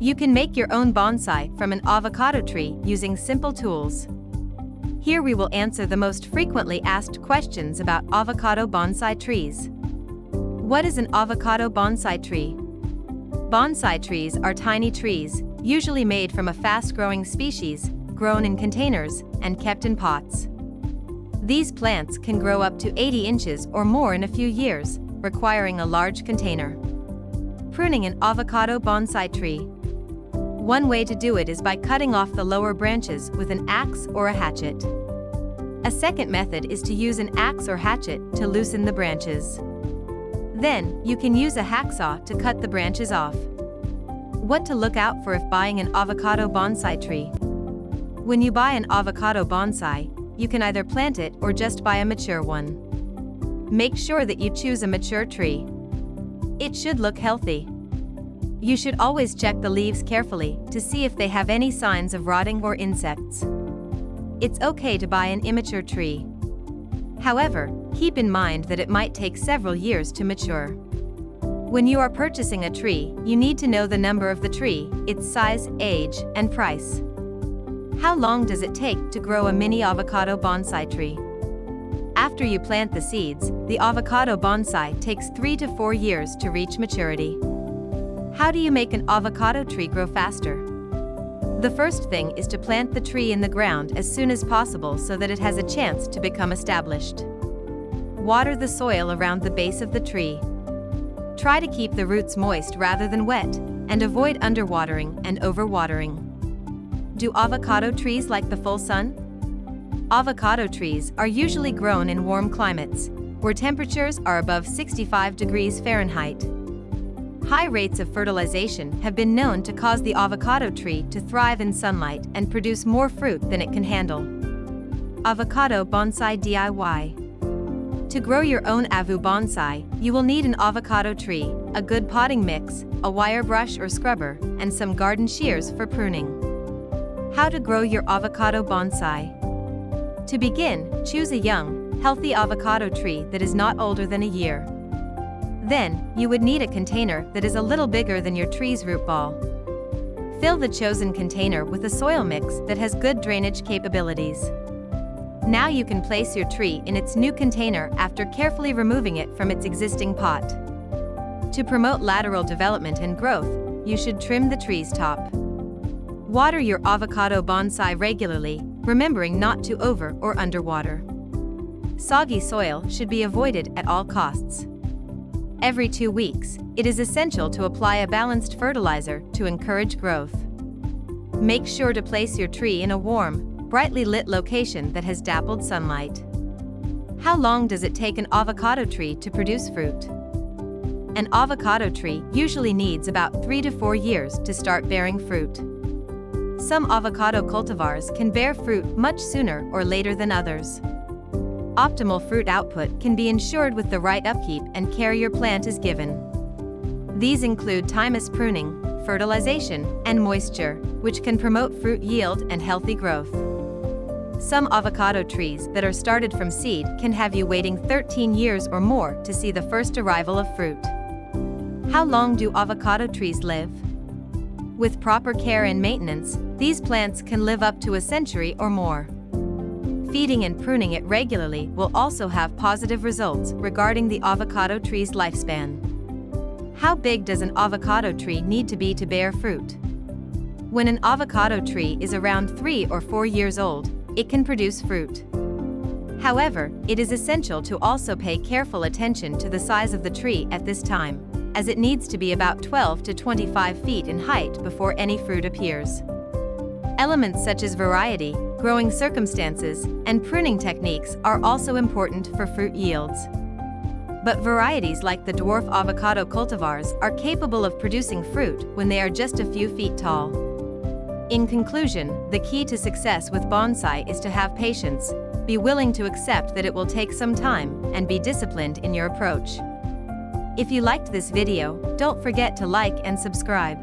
You can make your own bonsai from an avocado tree using simple tools. Here we will answer the most frequently asked questions about avocado bonsai trees. What is an avocado bonsai tree? Bonsai trees are tiny trees, usually made from a fast-growing species, grown in containers, and kept in pots. These plants can grow up to 80 inches or more in a few years, requiring a large container. Pruning an avocado bonsai tree. One way to do it is by cutting off the lower branches with an axe or a hatchet. A second method is to use an axe or hatchet to loosen the branches. Then, you can use a hacksaw to cut the branches off. What to look out for if buying an avocado bonsai tree. When you buy an avocado bonsai, you can either plant it or just buy a mature one. Make sure that you choose a mature tree. It should look healthy. You should always check the leaves carefully to see if they have any signs of rotting or insects. It's okay to buy an immature tree. However, keep in mind that it might take several years to mature. When you are purchasing a tree, you need to know the number of the tree, its size, age, and price. How long does it take to grow a mini avocado bonsai tree? After you plant the seeds, the avocado bonsai takes 3 to 4 years to reach maturity. How do you make an avocado tree grow faster? The first thing is to plant the tree in the ground as soon as possible so that it has a chance to become established. Water the soil around the base of the tree. Try to keep the roots moist rather than wet, and avoid underwatering and overwatering. Do avocado trees like the full sun? Avocado trees are usually grown in warm climates, where temperatures are above 65 degrees Fahrenheit. High rates of fertilization have been known to cause the avocado tree to thrive in sunlight and produce more fruit than it can handle. Avocado bonsai DIY. To grow your own avu bonsai, you will need an avocado tree, a good potting mix, a wire brush or scrubber, and some garden shears for pruning. How to grow your avocado bonsai. To begin, choose a young, healthy avocado tree that is not older than a year. Then, you would need a container that is a little bigger than your tree's root ball. Fill the chosen container with a soil mix that has good drainage capabilities. Now you can place your tree in its new container after carefully removing it from its existing pot. To promote lateral development and growth, you should trim the tree's top. Water your avocado bonsai regularly, remembering not to over or underwater. Soggy soil should be avoided at all costs. Every 2 weeks, it is essential to apply a balanced fertilizer to encourage growth. Make sure to place your tree in a warm, brightly lit location that has dappled sunlight. How long does it take an avocado tree to produce fruit? An avocado tree usually needs about 3 to 4 years to start bearing fruit. Some avocado cultivars can bear fruit much sooner or later than others. Optimal fruit output can be ensured with the right upkeep and care your plant is given. These include timeous pruning, fertilization, and moisture, which can promote fruit yield and healthy growth. Some avocado trees that are started from seed can have you waiting 13 years or more to see the first arrival of fruit. How long do avocado trees live? With proper care and maintenance, these plants can live up to a century or more. Feeding and pruning it regularly will also have positive results regarding the avocado tree's lifespan. How big does an avocado tree need to be to bear fruit? When an avocado tree is around 3 or 4 years old, it can produce fruit. However, it is essential to also pay careful attention to the size of the tree at this time, as it needs to be about 12 to 25 feet in height before any fruit appears. Elements such as variety, growing circumstances, and pruning techniques are also important for fruit yields. But varieties like the dwarf avocado cultivars are capable of producing fruit when they are just a few feet tall. In conclusion, the key to success with bonsai is to have patience, be willing to accept that it will take some time, and be disciplined in your approach. If you liked this video, don't forget to like and subscribe.